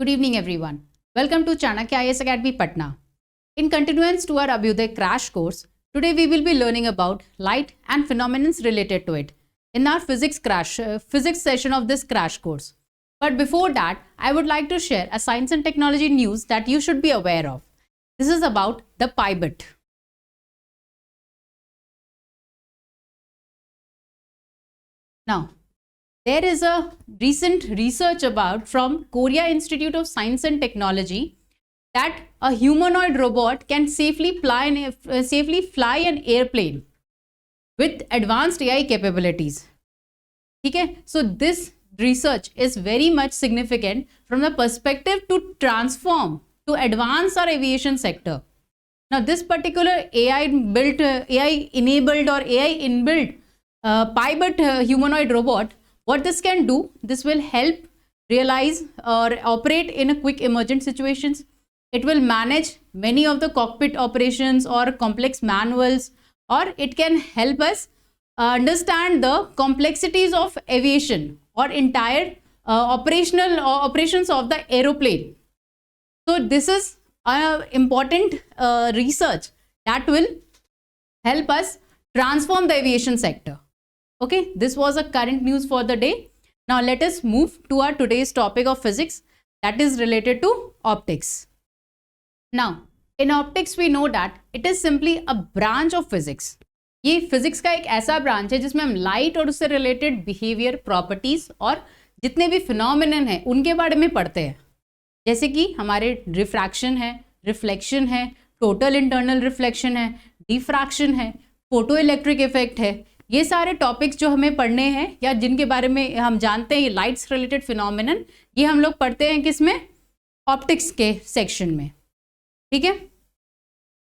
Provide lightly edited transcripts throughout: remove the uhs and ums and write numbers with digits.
Good evening, everyone. Welcome to Chanakya IAS Academy, Patna. In continuance to our Abhyuday crash course, today we will be learning about light and phenomena related to it in our physics session of this crash course. But before that, I would like to share a science and technology news that you should be aware of. This is about the pi bit. Now, there is a recent research from Korea Institute of Science and Technology that a humanoid robot can safely fly an airplane with advanced AI capabilities. Okay? So this research is very much significant from the perspective to transform, to advance our aviation sector. Now, this particular AI-enabled or AI inbuilt pi bit humanoid robot, what this can do, this will help realize or operate in a quick emergent situations. It will manage many of the cockpit operations or complex manuals, or it can help us understand the complexities of aviation or entire operations of the aeroplane. So this is important research that will help us transform the aviation sector. Okay, this was a current news for the day. Now let us move to our today's topic of physics, that is related to optics. Now, in optics we know that it is simply a branch of physics. ये physics का एक ऐसा branch है जिसमें हम light और उससे related behaviour, properties और जितने भी फिनोमिनन हैं उनके बारे में पढ़ते हैं. जैसे कि हमारे रिफ्रैक्शन है, रिफ्लेक्शन है, टोटल इंटरनल रिफ्लेक्शन है, डिफ्रैक्शन है, फोटो इलेक्ट्रिक इफेक्ट है. ये सारे टॉपिक्स जो हमें पढ़ने हैं या जिनके बारे में हम जानते हैं ये लाइट्स रिलेटेड फिनोमिनन, ये हम लोग पढ़ते हैं किसमें? ऑप्टिक्स के सेक्शन में. ठीक है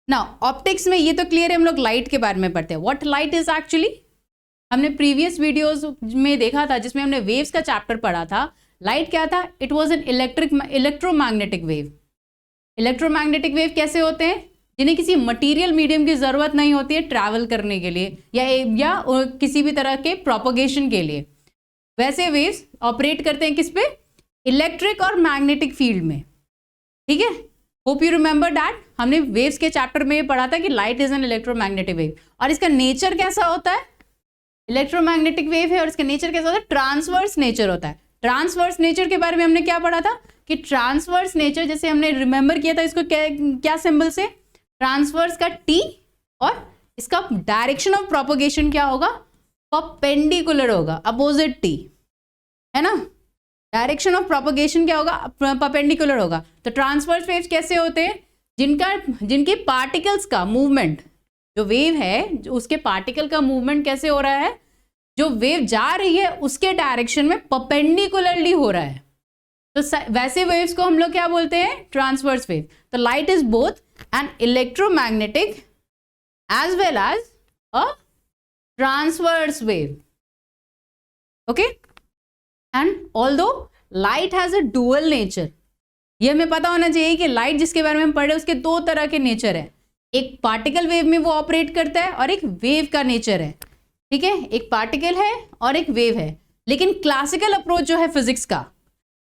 ना. ऑप्टिक्स में ये तो क्लियर है, हम लोग लाइट के बारे में पढ़ते हैं. व्हाट लाइट इज एक्चुअली, हमने प्रीवियस वीडियोस में देखा था जिसमें हमने वेव्स का चैप्टर पढ़ा था. लाइट क्या था? It was an electromagnetic wave. Electromagnetic wave कैसे होते हैं? जिन्हें किसी मटेरियल मीडियम की ज़रूरत नहीं होती है ट्रैवल करने के लिए या किसी भी तरह के प्रोपोगेशन के लिए. वैसे वेव्स ऑपरेट करते हैं किस पे? इलेक्ट्रिक और मैग्नेटिक फील्ड में. ठीक है, होप यू रिमेंबर दैट. हमने वेव्स के चैप्टर में पढ़ा था कि light is an electromagnetic wave. और इसका नेचर कैसा होता है? इलेक्ट्रोमैग्नेटिक वेव है और इसका नेचर कैसा होता है? ट्रांसवर्स नेचर होता है. ट्रांसवर्स नेचर के बारे में हमने क्या पढ़ा था कि ट्रांसवर्स नेचर, जैसे हमने रिमेंबर किया था इसको क्या सिंबल से? ट्रांसवर्स का T, और इसका डायरेक्शन ऑफ प्रोपोगेशन क्या होगा? परपेंडिकुलर होगा, अपोजिट T, है ना. डायरेक्शन ऑफ प्रोपोगेशन क्या होगा? परपेंडिकुलर होगा. तो ट्रांसवर्स वेव्स कैसे होते हैं? जिनके पार्टिकल्स का मूवमेंट, जो वेव है जो उसके पार्टिकल का मूवमेंट कैसे हो रहा है? जो वेव जा रही है उसके डायरेक्शन में परपेंडिकुलरली हो रहा है. तो वैसे वेव्स को हम लोग क्या बोलते हैं? Transverse wave. तो light is both an electromagnetic as well as a transverse wave. Okay, and although light has a dual nature, ये हमें पता होना चाहिए कि लाइट जिसके बारे में हम पढ़े उसके दो तरह के नेचर है. एक पार्टिकल वेव में वो ऑपरेट करता है और एक वेव का नेचर है. ठीक है, एक पार्टिकल है और एक वेव है. लेकिन क्लासिकल अप्रोच जो है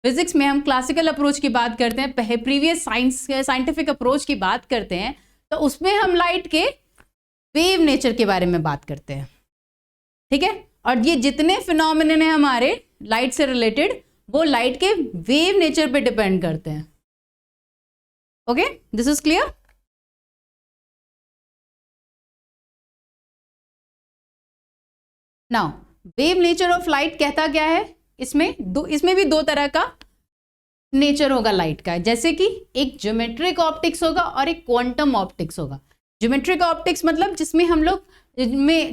फिजिक्स में हम क्लासिकल अप्रोच की बात करते हैं, प्रीवियस साइंटिफिक अप्रोच की बात करते हैं, तो उसमें हम लाइट के वेव नेचर के बारे में बात करते हैं. ठीक है, और ये जितने फिनोमिनन हैं हमारे लाइट से रिलेटेड वो लाइट के वेव नेचर पे डिपेंड करते हैं. Okay, this is clear. Now wave nature of light कहता क्या है? इसमें भी दो तरह का नेचर होगा लाइट का. जैसे कि एक ज्योमेट्रिक ऑप्टिक्स होगा और एक क्वांटम ऑप्टिक्स होगा. ज्योमेट्रिक ऑप्टिक्स मतलब जिसमें हम लोग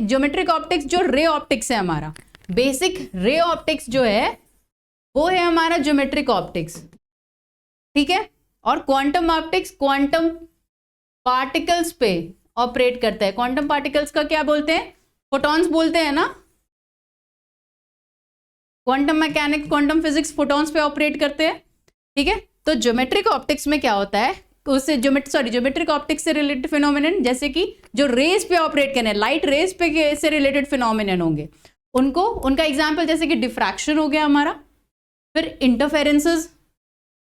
ज्योमेट्रिक ऑप्टिक्स जो रे ऑप्टिक्स है, हमारा बेसिक रे ऑप्टिक्स जो है वो है हमारा ज्योमेट्रिक ऑप्टिक्स. ठीक है, और क्वांटम ऑप्टिक्स क्वांटम पार्टिकल्स पे ऑपरेट करता है. क्वांटम पार्टिकल्स का क्या बोलते हैं? फोटॉन्स बोलते हैं ना. Quantum mechanics, quantum physics photons पे ऑपरेट करते हैं. ठीक है, तो ज्योमेट्रिक ऑप्टिक्स में क्या होता है? उससे ज्योमेट्रिक ऑप्टिक्स से रिलेटेड फिनोमिनन, जैसे कि जो रेज पे ऑपरेट करने, लाइट रेज पे से रिलेटेड फिनोमिनन होंगे, उनका एग्जाम्पल जैसे कि डिफ्रैक्शन हो गया हमारा, फिर इंटरफेरेंसेस,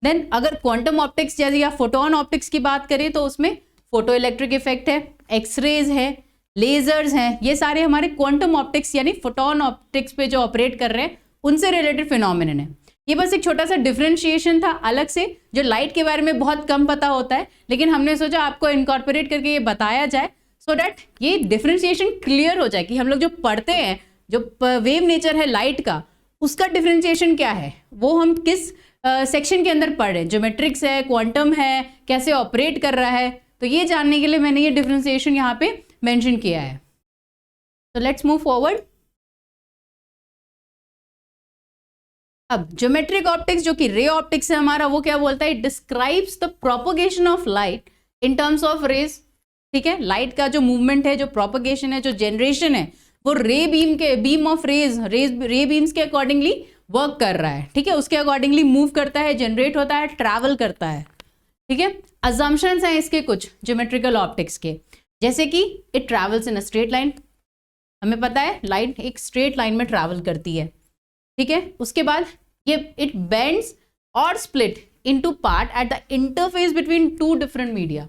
देन अगर क्वांटम ऑप्टिक्स जैसे या फोटोन ऑप्टिक्स की बात करें तो उसमें फोटो इलेक्ट्रिक इफेक्ट है, एक्सरेज है, लेजर्स हैं, ये सारे हमारे क्वांटम ऑप्टिक्स यानी फोटोन ऑप्टिक्स पे जो ऑपरेट कर रहे हैं उनसे रिलेटेड फिनोमिनन है। ये बस एक छोटा सा डिफरेंशिएशन था अलग से, जो लाइट के बारे में बहुत कम पता होता है, लेकिन हमने सोचा आपको इनकॉर्पोरेट करके ये बताया जाए सो दैट ये डिफरेंशिएशन क्लियर हो जाए कि हम लोग जो पढ़ते हैं जो वेव नेचर है लाइट का उसका डिफरेंशिएशन क्या है, वो हम किस सेक्शन के अंदर पढ़ रहे हैं, ज्योमेट्रिक्स है, क्वांटम है, कैसे ऑपरेट कर रहा है, तो ये जानने के लिए मैंने ये डिफरेंशिएशन यहाँ पे मेंशन किया है। तो लेट्स मूव फॉरवर्ड। अब ज्योमेट्रिक ऑप्टिक्स जो कि रे ऑप्टिक्स है हमारा, वो क्या बोलता है, it describes the propagation of light in terms of rays. ठीक है, लाइट का जो मूवमेंट है, जो प्रोपगेशन है, जो जनरेशन है, वो बीम ऑफ रे बीम्स के अकॉर्डिंगली वर्क कर रहा है। ठीक है, उसके अकॉर्डिंगली मूव करता है, जनरेट होता है, ट्रैवल करता है। ठीक है, अजम्पशंस हैं इसके कुछ ज्योमेट्रिकल ऑप्टिक्स के, जैसे कि it travels in a straight line, हमें पता है लाइट एक स्ट्रेट लाइन में ट्रैवल करती है। ठीक है, उसके बाद ये इट बेंड्स और split into part at the interface between two different media.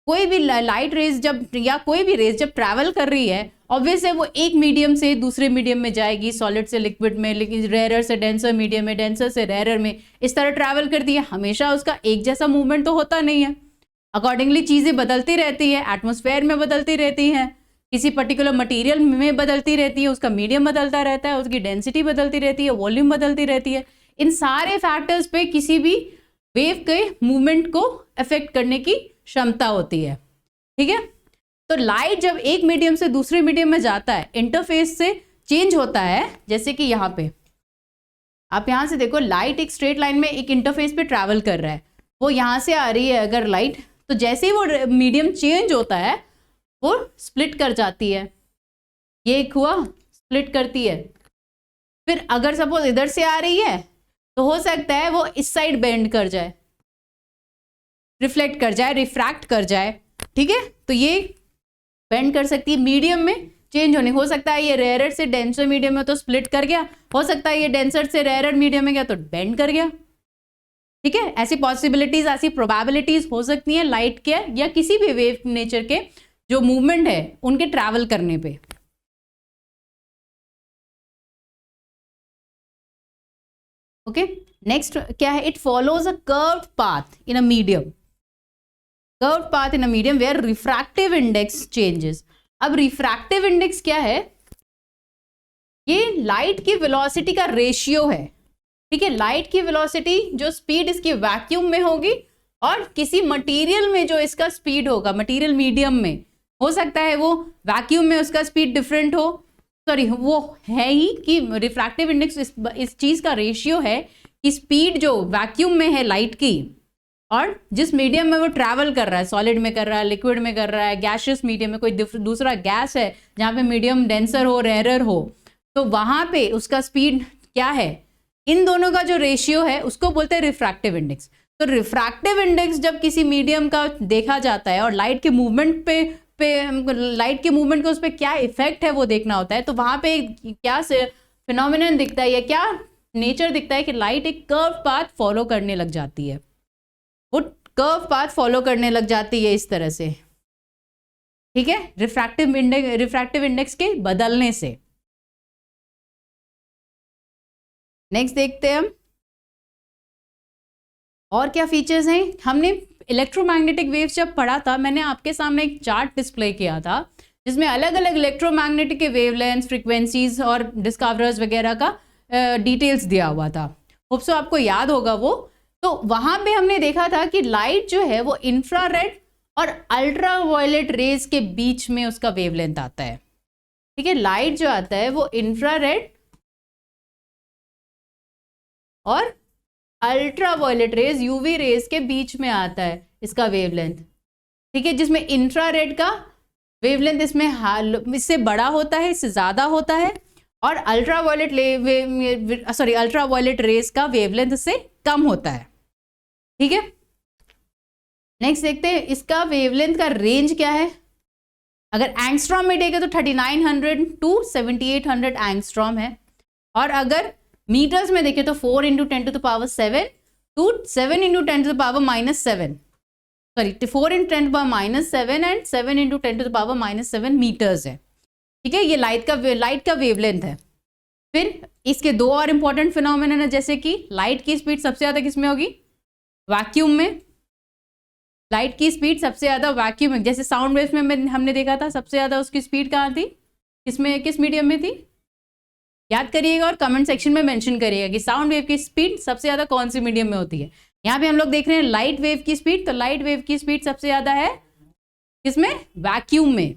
कोई भी लाइट रेज जब या कोई भी रेज जब ट्रैवल कर रही है, ऑब्वियस है वो एक मीडियम से दूसरे मीडियम में जाएगी, सॉलिड से लिक्विड में, लेकिन रेयर से डेंसर मीडियम में, डेंसर से रेयर में, इस तरह ट्रैवल करती है। हमेशा उसका एक जैसा मूवमेंट तो होता नहीं है, अकॉर्डिंगली चीज़ें बदलती रहती है, एटमॉस्फेयर में बदलती रहती हैं, किसी पर्टिकुलर मटेरियल में बदलती रहती है, उसका मीडियम बदलता रहता है, उसकी डेंसिटी बदलती रहती है, वॉल्यूम बदलती रहती है। इन सारे फैक्टर्स पे किसी भी वेव के मूवमेंट को अफेक्ट करने की क्षमता होती है। ठीक है, तो लाइट जब एक मीडियम से दूसरे मीडियम में जाता है, इंटरफेस से चेंज होता है, जैसे कि यहाँ पे आप यहाँ से देखो, लाइट एक स्ट्रेट लाइन में एक इंटरफेस पे ट्रैवल कर रहा है, वो यहाँ से आ रही है अगर लाइट, तो जैसे ही वो मीडियम चेंज होता है वो स्प्लिट कर जाती है, ये एक हुआ, स्प्लिट करती है। फिर अगर सपोज इधर से आ रही है तो हो सकता है वो इस साइड बेंड कर जाए, रिफ्लेक्ट कर जाए, रिफ्रैक्ट कर जाए। ठीक है, तो ये बेंड कर सकती है मीडियम में चेंज होने, हो सकता है ये रेयर से डेंसर मीडियम में तो स्प्लिट कर गया, हो सकता है ये डेंसर से रेयर मीडियम में गया तो बेंड कर गया। ठीक है, ऐसी पॉसिबिलिटीज, ऐसी प्रोबेबिलिटीज हो सकती हैं लाइट के या किसी भी वेव नेचर के जो मूवमेंट है उनके ट्रैवल करने पे। ओके, नेक्स्ट क्या है, it follows a curved path in a medium, curved path in a medium where refractive index changes. अब रिफ्रैक्टिव इंडेक्स क्या है, ये लाइट की वेलोसिटी का रेशियो है। ठीक है, लाइट की वेलोसिटी जो स्पीड इसकी वैक्यूम में होगी और किसी मटेरियल में जो इसका स्पीड होगा, मटेरियल मीडियम में, हो सकता है वो वैक्यूम में उसका स्पीड डिफरेंट हो, सॉरी वो है ही कि रिफ्रैक्टिव इंडेक्स इस चीज का रेशियो है कि स्पीड जो वैक्यूम में है लाइट की और जिस मीडियम में वो ट्रैवल कर रहा है, सॉलिड में कर रहा है, लिक्विड में कर रहा है, गैसियस मीडियम में, कोई दूसरा गैस है जहाँ पे मीडियम डेंसर हो, रेयरर हो, तो वहां पे उसका स्पीड क्या है, इन दोनों का जो रेशियो है उसको बोलते हैं रिफ्रैक्टिव इंडेक्स। तो रिफ्रैक्टिव इंडेक्स जब किसी मीडियम का देखा जाता है और लाइट के मूवमेंट पे लाइट के मूवमेंट को उस पर क्या इफेक्ट है वो देखना होता है, तो वहां पे क्या से फिनोमिनन दिखता है या क्या नेचर दिखता है कि लाइट एक कर्व पाथ फॉलो करने लग जाती है, वो कर्व पाथ फॉलो करने लग जाती है इस तरह से। ठीक है, रिफ्रैक्टिव इंडेक्स के बदलने से। नेक्स्ट देखते हैं हम और क्या फीचर्स हैं। हमने इलेक्ट्रोमैग्नेटिक वेव्स जब पढ़ा था, मैंने आपके सामने एक चार्ट डिस्प्ले किया था जिसमें अलग अलग इलेक्ट्रोमैग्नेटिक के वेवलेंथ, फ्रीक्वेंसीज और डिस्कवरर्स वगैरह का डिटेल्स दिया हुआ था। होप सो आपको याद होगा वो। तो वहां पे हमने देखा था कि लाइट जो है वो इंफ्रारेड और अल्ट्रा वायलेट रेज के बीच में उसका वेवलेंथ आता है। ठीक है, लाइट जो आता है वो इंफ्रारेड और ultraviolet rays, UV rays के बीच में आता है इसका वेवलेंथ। ठीक है, जिसमें इंफ्रारेड का वेवलेंथ इससे बड़ा होता है, इससे ज्यादा होता है, और अल्ट्रा वायलेट रेज का वेवलेंथ इससे कम होता है। ठीक है, नेक्स्ट देखते हैं इसका वेवलेंथ का रेंज क्या है। अगर एंगस्ट्रॉम में देखें तो 3900 टू 7800 एंगस्ट्रॉम है, और अगर मीटर्स में देखें तो 4 × 10⁷ to 7 into 10 to the power minus 7. Sorry, 4 into 10 to the power minus 7 and 7 into 10 to the power minus 7 metres है. ठीक है, ये लाइट का वेवलेंथ है. फिर इसके दो और इंपॉर्टेंट फिनोमेनन है, जैसे कि लाइट की स्पीड सबसे ज़्यादा किसमें होगी? वैक्यूम में. लाइट की स्पीड सबसे ज़्यादा वैक्यूम में, जैसे साउंड वेव्स में हमने देखा था सबसे ज़्यादा उसकी स्पीड कहाँ थी, किस मीडियम में थी? याद करिएगा और कमेंट सेक्शन में मेंशन करिएगा कि साउंड वेव की स्पीड सबसे ज़्यादा कौन सी मीडियम में होती है. यहाँ पे हम लोग देख रहे हैं लाइट वेव की स्पीड, तो लाइट वेव की स्पीड सबसे ज़्यादा है किसमें? वैक्यूम में.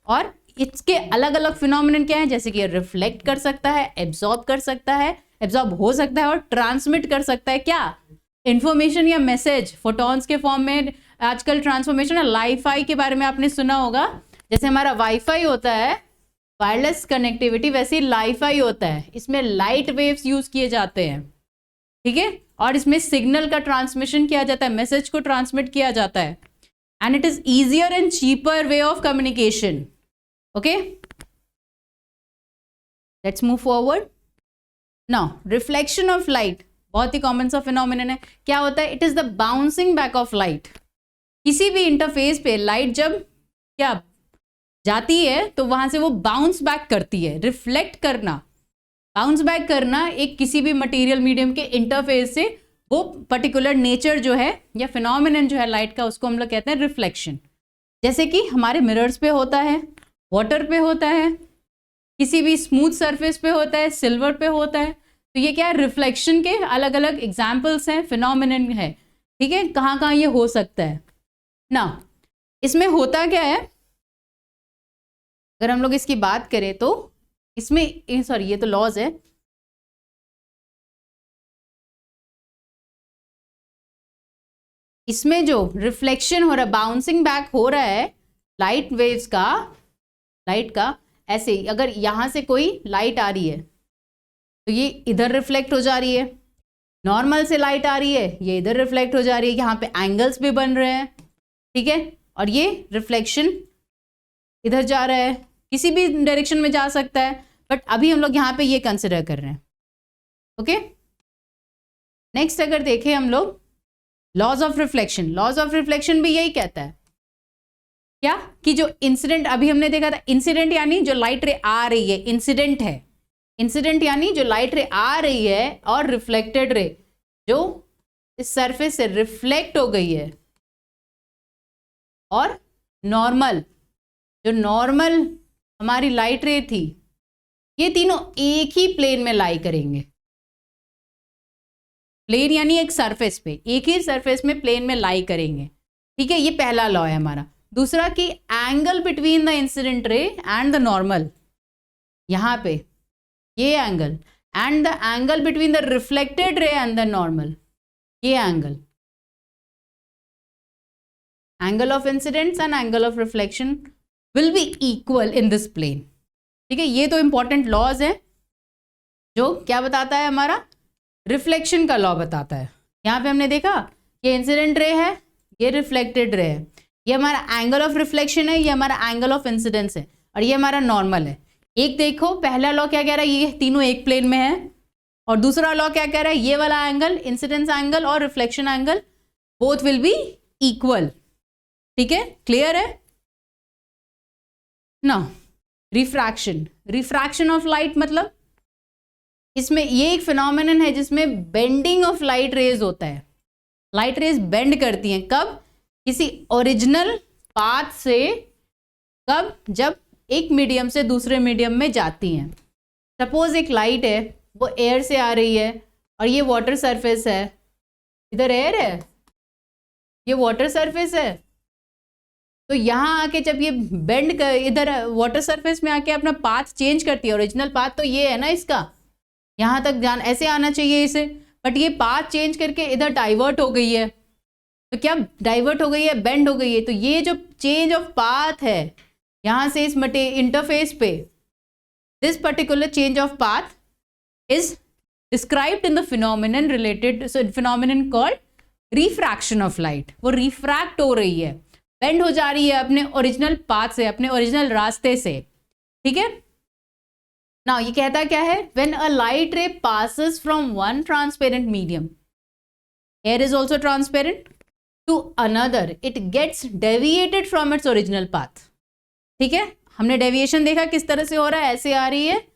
और इसके अलग अलग फिनोमिनन क्या है, जैसे कि रिफ्लेक्ट कर सकता है, एब्जॉर्ब कर सकता है, एब्जॉर्ब हो सकता है और ट्रांसमिट कर सकता है. क्या? इंफॉर्मेशन या मैसेज फोटॉन्स के फॉर्म में. आजकल ट्रांसफॉर्मेशन वाईफाई के बारे में आपने सुना होगा. जैसे हमारा वाईफाई होता है वायरलेस कनेक्टिविटी, वैसे ही लाईफाई होता है. इसमें लाइट वेव्स यूज किए जाते हैं. ठीक है, और इसमें सिग्नल का ट्रांसमिशन किया जाता है, मैसेज को ट्रांसमिट किया जाता है. And it is easier and cheaper way of communication. Okay, let's move forward. Now reflection of light बहुत ही कॉमन सा फिनोमिनन है. क्या होता है? It is the bouncing back of light. किसी भी इंटरफेस पे लाइट जब क्या जाती है तो वहां से वो बाउंस बैक करती है. रिफ्लेक्ट करना, बाउंस बैक करना एक किसी भी मटेरियल मीडियम के इंटरफेस से, वो पर्टिकुलर नेचर जो है या फिनोमिनन जो है लाइट का, उसको हम लोग कहते हैं रिफ्लेक्शन. जैसे कि हमारे मिरर्स पे होता है, वाटर पे होता है, किसी भी स्मूथ सरफेस पे होता है, सिल्वर पे होता है. तो ये क्या है? रिफ्लेक्शन के अलग अलग एग्जाम्पल्स हैं, फिनोमिनन है. ठीक है, कहाँ कहाँ ये हो सकता है ना. इसमें होता क्या है, अगर हम लोग इसकी बात करें तो इसमें सॉरी ये तो लॉज है. इसमें जो रिफ्लेक्शन हो रहा है, बाउंसिंग बैक हो रहा है लाइट वेव्स का, लाइट का ऐसे ही अगर यहाँ से कोई लाइट आ रही है तो ये इधर रिफ्लेक्ट हो जा रही है. नॉर्मल से लाइट आ रही है, ये इधर रिफ्लेक्ट हो जा रही है. यहाँ पे एंगल्स भी बन रहे हैं. ठीक है, और ये रिफ्लेक्शन इधर जा रहा है, किसी भी डायरेक्शन में जा सकता है, बट अभी हम लोग यहाँ पे ये कंसिडर कर रहे हैं. ओके, नेक्स्ट अगर देखें हम लोग laws of reflection. Laws of reflection भी यही कहता है क्या कि जो इंसिडेंट अभी हमने देखा था, इंसिडेंट यानी जो लाइट रे आ रही है, इंसिडेंट है. इंसिडेंट यानी जो लाइट रे आ रही है, और रिफ्लेक्टेड रे जो इस सरफेस से रिफ्लेक्ट हो गई है, और नॉर्मल जो नॉर्मल हमारी लाइट रे थी, ये तीनों एक ही प्लेन में लाई करेंगे. प्लेन यानी एक सरफेस पे, एक ही सरफेस में प्लेन में लाई करेंगे. ठीक है, ये पहला लॉ है हमारा. दूसरा कि angle between the incident ray and the normal, यहाँ पे ये angle, and the angle between the reflected ray and the normal, ये angle of incidents and angle of reflection will be equal in this plane. ठीक है, ये तो important laws है जो क्या बताता है, हमारा रिफ्लेक्शन का लॉ बताता है. यहाँ पे हमने देखा ये इंसिडेंट रे है, ये रिफ्लेक्टेड रे है, ये हमारा एंगल ऑफ रिफ्लेक्शन है, ये हमारा एंगल ऑफ इंसिडेंस है, और ये हमारा नॉर्मल है. एक देखो पहला लॉ क्या कह रहा है, ये तीनों एक प्लेन में है. और दूसरा लॉ क्या कह रहा है, ये वाला एंगल, इंसिडेंस एंगल और reflection angle, both will be equal. ठीक है, क्लियर है ना. रिफ्रैक्शन, रिफ्रैक्शन ऑफ लाइट मतलब इसमें ये एक फिनोमेनन है जिसमें बेंडिंग ऑफ लाइट रेज होता है. लाइट रेज बेंड करती हैं कब? किसी ओरिजिनल पाथ से. कब? जब एक मीडियम से दूसरे मीडियम में जाती हैं. सपोज एक लाइट है, वो एयर से आ रही है, और ये वाटर सरफेस है, इधर एयर है, ये वाटर सरफेस है. तो यहाँ आके जब ये बेंड कर इधर वाटर सरफेस में आके अपना पाथ चेंज करती है, ओरिजिनल पाथ तो ये है ना इसका, यहाँ तक जान ऐसे आना चाहिए इसे, बट ये पाथ चेंज करके इधर डाइवर्ट हो गई है. तो क्या डाइवर्ट हो गई है, बेंड हो गई है. तो ये जो चेंज ऑफ पाथ है यहाँ से इस इंटरफेस पे, this particular change of path is described in the phenomenon related, phenomenon called refraction of light. वो रिफ्रैक्ट हो रही है, बेंड हो जा रही है अपने ओरिजिनल पाथ से, अपने ओरिजिनल रास्ते से. ठीक है, नाउ ये कहता क्या है, when a light ray passes from one transparent medium, air is also transparent, to another it gets deviated from its original path. ठीक है, हमने डेविएशन देखा किस तरह से हो रहा है, ऐसे आ रही है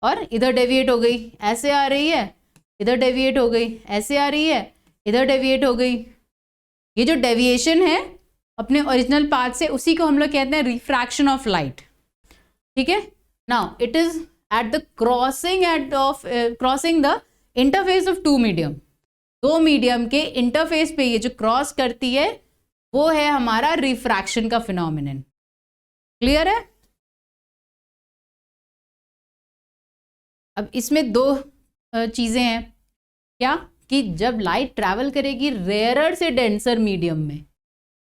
और इधर डेविएट हो गई, ऐसे आ रही है, इधर डेविएट हो गई, ऐसे आ रही है, इधर डेविएट हो गई। ये जो डेविएशन है अपने ओरिजिनल पाथ से, उसी को हम लोग कहते हैं रिफ्रैक्शन ऑफ लाइट। ठीक है, now it is at the crossing the interface of two medium. दो मीडियम के इंटरफेस पे ये जो क्रॉस करती है वो है हमारा रिफ्रैक्शन का फिनोमिनन। क्लियर है? अब इसमें दो चीजें हैं, क्या कि जब लाइट ट्रैवल करेगी रेयरर से डेंसर मीडियम में,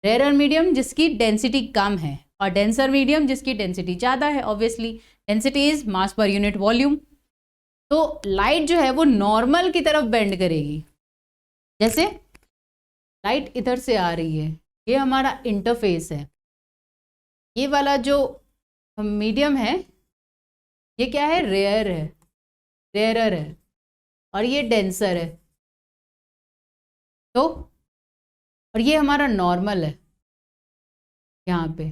रेयरर मीडियम जिसकी डेंसिटी कम है और डेंसर मीडियम जिसकी डेंसिटी ज़्यादा है। Obviously density is mass per unit volume. तो लाइट जो है वो नॉर्मल की तरफ बेंड करेगी। जैसे लाइट इधर से आ रही है, ये हमारा इंटरफेस है, ये वाला जो मीडियम है ये क्या है, रेयर है, रेयरर है, और ये डेंसर है। तो और ये हमारा नॉर्मल है, यहाँ पे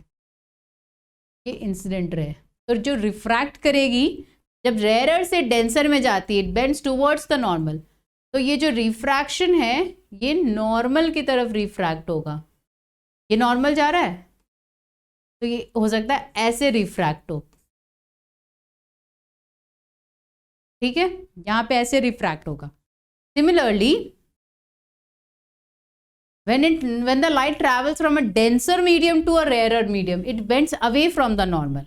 ये इंसिडेंट रे। तो जो रिफ्रैक्ट करेगी जब रेयरर से डेंसर में जाती है, it bends towards the normal, तो ये जो रिफ्रैक्शन है ये नॉर्मल की तरफ रिफ्रैक्ट होगा। ये नॉर्मल जा रहा है तो ये हो सकता है ऐसे रिफ्रैक्ट हो। ठीक है, यहाँ पे ऐसे रिफ्रैक्ट होगा। Similarly when the light travels from a denser medium to a rarer medium, it bends away from the normal.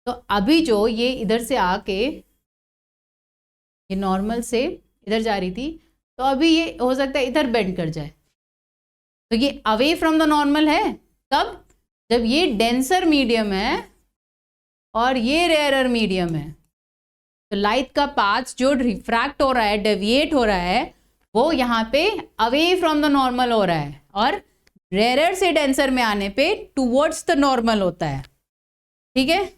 तो अभी जो ये इधर से आके ये नॉर्मल से इधर जा रही थी, तो अभी ये हो सकता है इधर बेंड कर जाए। तो ये अवे फ्रॉम द नॉर्मल है कब, जब ये डेंसर मीडियम है और ये रेयरर मीडियम है। तो लाइट का पाथ जो रिफ्रैक्ट हो रहा है, डेविएट हो रहा है, वो यहाँ पे अवे फ्रॉम द नॉर्मल हो रहा है और रेयरर से डेंसर में आने पे टुवर्ड्स द नॉर्मल होता है। ठीक है,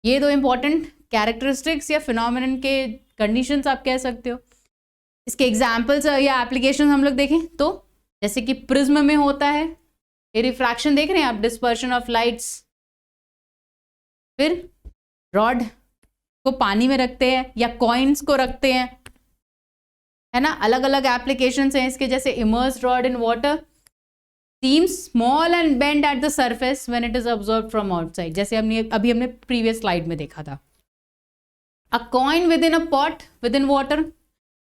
ये दो इंपॉर्टेंट कैरेक्टरिस्टिक्स या फिनोमिनन के कंडीशंस आप कह सकते हो। इसके एग्जाम्पल्स या एप्लीकेशन हम लोग देखें तो जैसे कि प्रिज्म में होता है ये रिफ्रैक्शन, देख रहे हैं आप, डिस्पर्शन ऑफ लाइट्स। फिर रॉड को पानी में रखते हैं या कॉइन्स को रखते हैं, है ना, अलग अलग एप्लीकेशंस हैं इसके। जैसे immersed rod in water seems small and bend at the surface when it is observed from outside, जैसे हमने प्रीवियस स्लाइड में देखा था। A coin within a pot within water,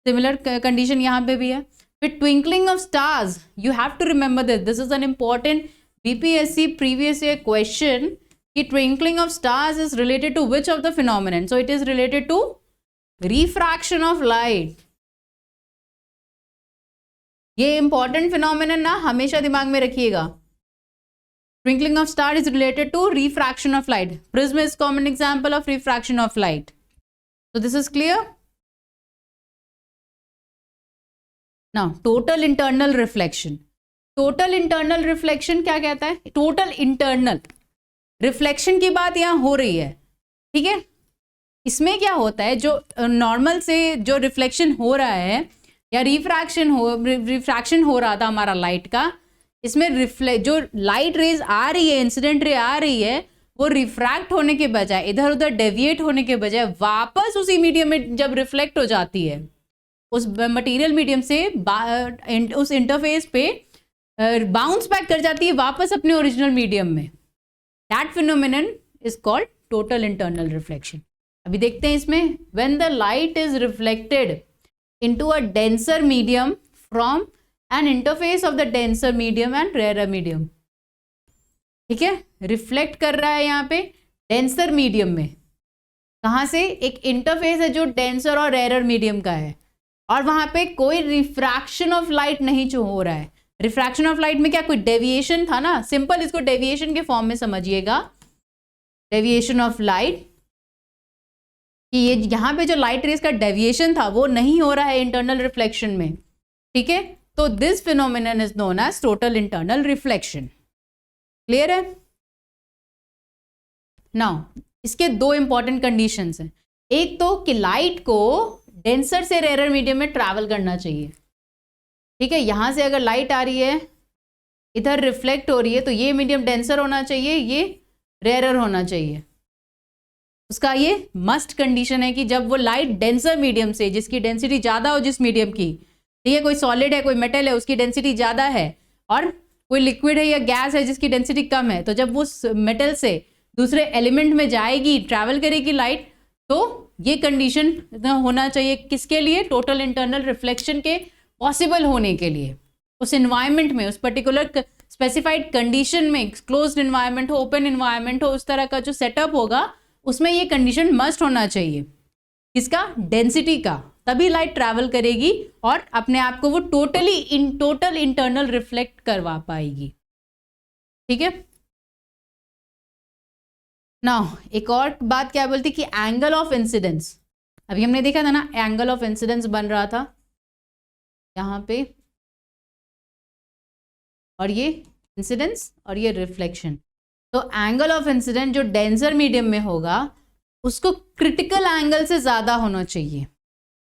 similar condition यहाँ पे भी है। फिर twinkling of stars, you have to remember this is an important BPSC previous year question कि twinkling of stars is related to which of the phenomenon. So it is related to refraction of light. ये important phenomenon ना हमेशा दिमाग में रखिएगा। Twinkling of star is related to refraction of light. Prism is common example of refraction of light. So this is clear? Now total internal reflection. Total internal reflection क्या कहता है? Total internal reflection की बात यहाँ हो रही है, ठीक है। इसमें क्या होता है, जो नॉर्मल से जो रिफ्लेक्शन हो रहा है या रिफ्रैक्शन हो रहा था हमारा लाइट का, इसमें जो लाइट रेज आ रही है, इंसिडेंट रे आ रही है, वो रिफ्रैक्ट होने के बजाय, इधर उधर डेविएट होने के बजाय वापस उसी मीडियम में जब रिफ्लेक्ट हो जाती है, उस मटेरियल मीडियम से उस इंटरफेस पे बाउंस बैक कर जाती है वापस अपने ओरिजिनल मीडियम में। That phenomenon is called total internal reflection. अभी देखते हैं इसमें, when the light is reflected into a denser medium from an interface of the denser medium and rare medium. ठीक है, रिफ्लेक्ट कर रहा है यहाँ पे डेंसर मीडियम में, कहाँ से, एक इंटरफेस है जो डेंसर और रेयर मीडियम का है, और वहां पे कोई रिफ्रैक्शन ऑफ लाइट नहीं जो हो रहा है। रिफ्रैक्शन ऑफ लाइट में क्या कोई डेविएशन था ना, सिंपल इसको डेविएशन के फॉर्म में समझिएगा। डेविएशन ऑफ लाइट कि ये यहाँ पे जो लाइट रेज का डेविएशन था वो नहीं हो रहा है इंटरनल रिफ्लेक्शन में, ठीक है। तो this phenomenon is known as total internal reflection. Clear है? नाउ इसके दो इंपॉर्टेंट कंडीशंस हैं। एक तो कि लाइट को डेंसर से रेयर मीडियम में ट्रैवल करना चाहिए, ठीक है, यहाँ से अगर लाइट आ रही है, इधर रिफ्लेक्ट हो रही है, तो ये मीडियम डेंसर होना चाहिए, ये रेयरर होना चाहिए। उसका ये मस्ट कंडीशन है कि जब वो लाइट डेंसर मीडियम से, जिसकी डेंसिटी ज़्यादा हो जिस मीडियम की, ठीक है, कोई सॉलिड है, कोई मेटल है, उसकी डेंसिटी ज़्यादा है, और कोई लिक्विड है या गैस है जिसकी डेंसिटी कम है, तो जब वो मेटल से दूसरे एलिमेंट में जाएगी, ट्रैवल करेगी लाइट, तो ये कंडीशन होना चाहिए किसके लिए? टोटल इंटरनल रिफ्लेक्शन के पॉसिबल होने के लिए। उस इन्वायरमेंट में, उस पर्टिकुलर स्पेसिफाइड कंडीशन में, क्लोज्ड इन्वायरमेंट हो, ओपन इन्वायरमेंट हो, उस तरह का जो सेटअप होगा उसमें ये कंडीशन मस्ट होना चाहिए। किसका? डेंसिटी का। तभी लाइट ट्रैवल करेगी और अपने आप को वो टोटल इंटरनल रिफ्लेक्ट करवा पाएगी। ठीक है ना। एक और बात क्या बोलती कि एंगल ऑफ इंसिडेंस, अभी हमने देखा था ना, एंगल ऑफ इंसिडेंस बन रहा था यहाँ पे, और ये इंसिडेंस और ये रिफ्लेक्शन। तो एंगल ऑफ इंसिडेंस जो डेंसर मीडियम में होगा उसको क्रिटिकल एंगल से ज्यादा होना चाहिए।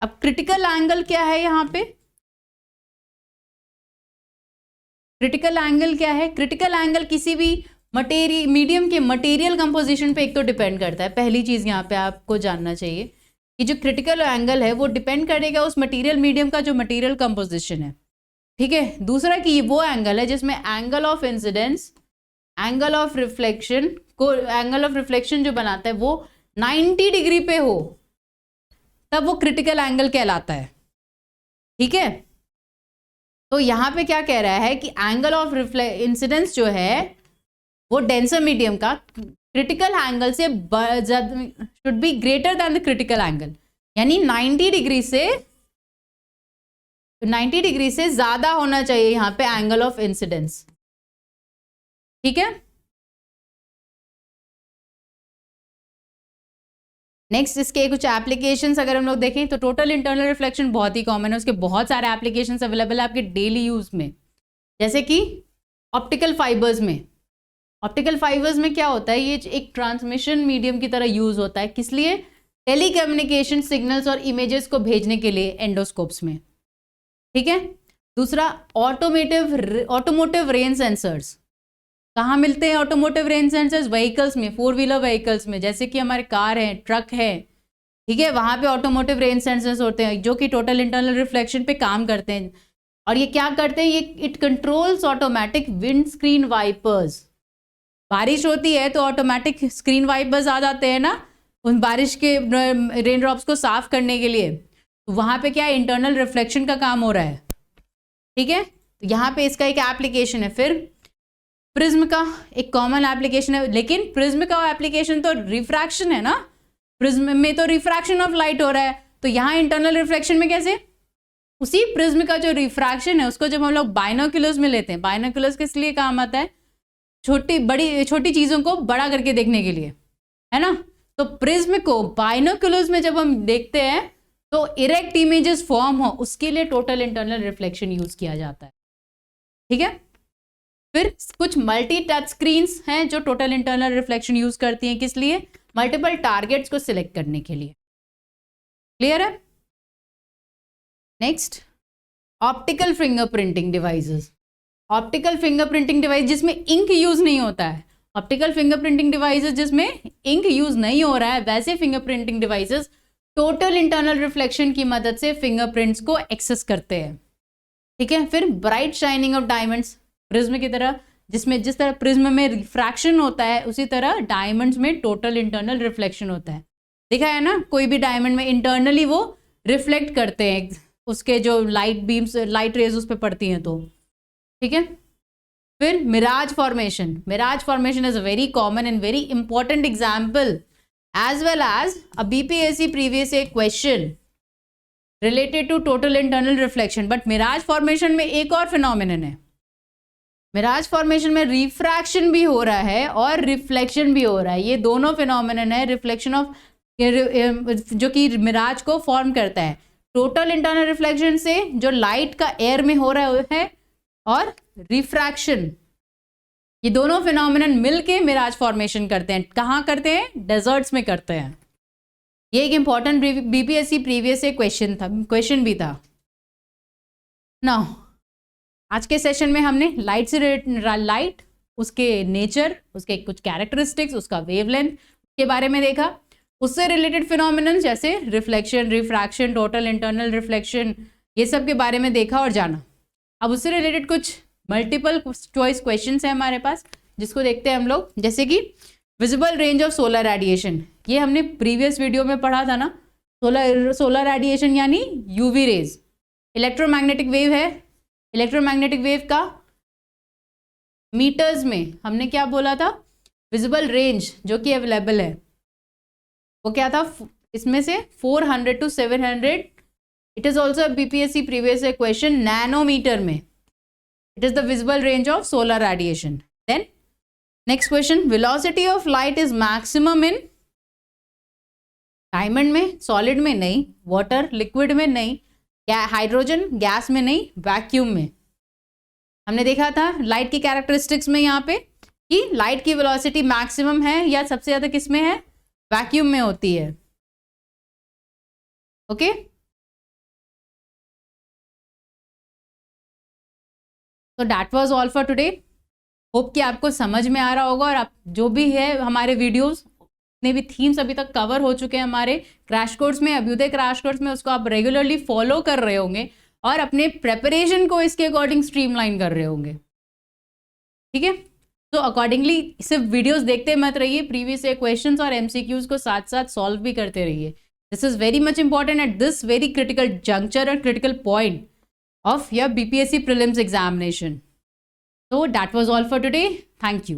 अब क्रिटिकल एंगल क्या है यहाँ पे? क्रिटिकल एंगल क्या है? क्रिटिकल एंगल किसी भी मीडियम के मटेरियल कंपोजिशन पे एक तो डिपेंड करता है। पहली चीज यहाँ पे आपको जानना चाहिए कि जो क्रिटिकल एंगल है वो डिपेंड करेगा उस मटेरियल मीडियम का जो मटेरियल कंपोजिशन है। ठीक है। दूसरा कि वो एंगल है जिसमें angle of incidence, angle of reflection को, एंगल ऑफ रिफ्लेक्शन जो बनाता है वो 90 डिग्री पे हो, तब वो क्रिटिकल एंगल कहलाता है। ठीक है। तो यहाँ पे क्या कह रहा है कि एंगल ऑफ इंसिडेंस जो है वो डेंसर मीडियम का क्रिटिकल एंगल से should be greater than the critical angle, यानी 90 डिग्री से ज्यादा होना चाहिए यहाँ पे एंगल ऑफ इंसिडेंस। ठीक है। नेक्स्ट इसके कुछ एप्लीकेशंस अगर हम लोग देखें तो टोटल इंटरनल रिफ्लेक्शन बहुत ही कॉमन है, उसके बहुत सारे एप्लीकेशंस अवेलेबल है आपके डेली यूज में। जैसे कि ऑप्टिकल फाइबर्स में, ऑप्टिकल फाइबर्स में क्या होता है, ये एक ट्रांसमिशन मीडियम की तरह यूज होता है। किस लिए? टेलीकम्युनिकेशन सिग्नल्स और इमेजेस को भेजने के लिए एंडोस्कोप्स में। ठीक है। दूसरा ऑटोमोटिव रेन सेंसर्स। कहाँ मिलते हैं ऑटोमोटिव रेन सेंसर्स? व्हीकल्स में, 4 व्हीलर व्हीकल्स में, जैसे कि हमारे कार है, ट्रक है। ठीक है। वहां पे ऑटोमोटिव रेन सेंसर्स होते हैं जो कि टोटल इंटरनल रिफ्लेक्शन पे काम करते हैं। और ये क्या करते हैं? ये it controls automatic windscreen wipers. बारिश होती है तो ऑटोमेटिक स्क्रीन वाइपर्स आ जाते हैं ना, उन बारिश के रेन ड्रॉप्स को साफ करने के लिए। तो वहां पे क्या इंटरनल रिफ्लेक्शन का काम हो रहा है। ठीक है। तो यहाँ पे इसका एक एप्लीकेशन है। फिर प्रिज्म का एक कॉमन एप्लीकेशन है, लेकिन प्रिज्म का एप्लीकेशन तो रिफ्रैक्शन है ना, प्रिज्म में तो रिफ्रैक्शन ऑफ लाइट हो रहा है। तो यहाँ इंटरनल रिफ्लेक्शन में कैसे? उसी प्रिज्म का जो रिफ्रैक्शन है उसको जब हम लोग बाइनोक्यूलर्स में लेते हैं, बाइनोक्यूलर्स किस लिए काम आता है? छोटी चीजों को बड़ा करके देखने के लिए, है ना। तो प्रिज्म को बाइनोक्यूलर्स में जब हम देखते हैं तो इरेक्ट इमेजेस फॉर्म हो, उसके लिए टोटल इंटरनल रिफ्लेक्शन यूज किया जाता है। ठीक है। फिर कुछ मल्टी टच स्क्रीन्स हैं जो टोटल इंटरनल रिफ्लेक्शन यूज करती हैं। किस लिए? मल्टीपल टारगेट्स को सिलेक्ट करने के लिए। क्लियर है। Next, optical fingerprinting devices. Optical fingerprinting device जिसमें इंक यूज नहीं होता है, ऑप्टिकल फिंगरप्रिंटिंग डिवाइसेस जिसमें इंक यूज नहीं हो रहा है, वैसे fingerprinting devices total internal reflection की मदद से फिंगरप्रिंट्स को एक्सेस करते हैं। ठीक है। फिर bright shining of diamonds, prism की तरह, जिसमें जिस तरह प्रिज्म में रिफ्रैक्शन होता है उसी तरह डायमंड्स में टोटल इंटरनल रिफ्लेक्शन होता है। देखा है ना, कोई भी डायमंड में इंटरनली वो रिफ्लेक्ट करते हैं, उसके जो लाइट बीम्स, लाइट रेज उस पर पड़ती हैं तो। ठीक है। फिर mirage formation. Mirage formation is a very common and very important example as well as a BPSC previous year question related to total internal reflection. but mirage formation में एक और phenomenon है। मिराज फॉर्मेशन में रिफ्रैक्शन भी हो रहा है और रिफ्लेक्शन भी हो रहा है। ये दोनों phenomenon है रिफ्लेक्शन ऑफ, जो कि मिराज को फॉर्म करता है टोटल इंटरनल रिफ्लेक्शन से जो लाइट का एयर में हो रहा है, और रिफ्रैक्शन, ये दोनों फिनोमिनन मिलके मिराज फॉर्मेशन करते हैं। कहाँ करते हैं? डेजर्ट्स में करते हैं। ये एक इंपॉर्टेंट बीपीएससी प्रीवियस क्वेश्चन भी था। नाउ आज के सेशन में हमने लाइट से लाइट, उसके नेचर, उसके कुछ कैरेक्टरिस्टिक्स, उसका वेवलेंथ के बारे में देखा। उससे रिलेटेड फिनोमिनन जैसे reflection, refraction, total internal reflection, ये सब के बारे में देखा और जाना। अब उससे रिलेटेड कुछ मल्टीपल चॉइस क्वेश्चंस हैं हमारे पास, जिसको देखते हैं हम लोग। जैसे कि visible range of solar radiation, ये हमने प्रीवियस वीडियो में पढ़ा था ना। सोलर रेडिएशन यानी यूवी रेज। इलेक्ट्रोमैग्नेटिक वेव है, इलेक्ट्रोमैग्नेटिक वेव का मीटर्स में हमने क्या बोला था, विजिबल रेंज जो कि अवेलेबल है वो क्या था, इसमें से 400 to 700। It is also BPSC previous question, nanometer में it is the visible range of solar radiation. Then next question, velocity of light is maximum in diamond में, सॉलिड में नहीं, वाटर लिक्विड में नहीं, हाइड्रोजन गैस में नहीं, vacuum में। हमने देखा था लाइट की कैरेक्टरिस्टिक्स में यहाँ पे कि लाइट की वेलोसिटी मैक्सिमम है या सबसे ज्यादा किस में है, वैक्यूम में होती है। ओके तो that was all for today. Hope कि आपको समझ में आ रहा होगा, और आप जो भी है हमारे वीडियोस जितने भी थीम्स अभी तक कवर हो चुके हैं हमारे क्रैश कोर्स में, अभ्युदय क्रैश कोर्स में, उसको आप रेगुलरली फॉलो कर रहे होंगे और अपने प्रेपरेशन को इसके अकॉर्डिंग स्ट्रीमलाइन कर रहे होंगे। ठीक है, तो अकॉर्डिंगली सिर्फ वीडियोस देखते मत रहिए, प्रीवियस क्वेश्चंस और एमसीक्यूज को साथ साथ सॉल्व भी करते रहिए। This is very much important at this very critical juncture और critical point of your BPSC prelims examination. So that was all for today. Thank you.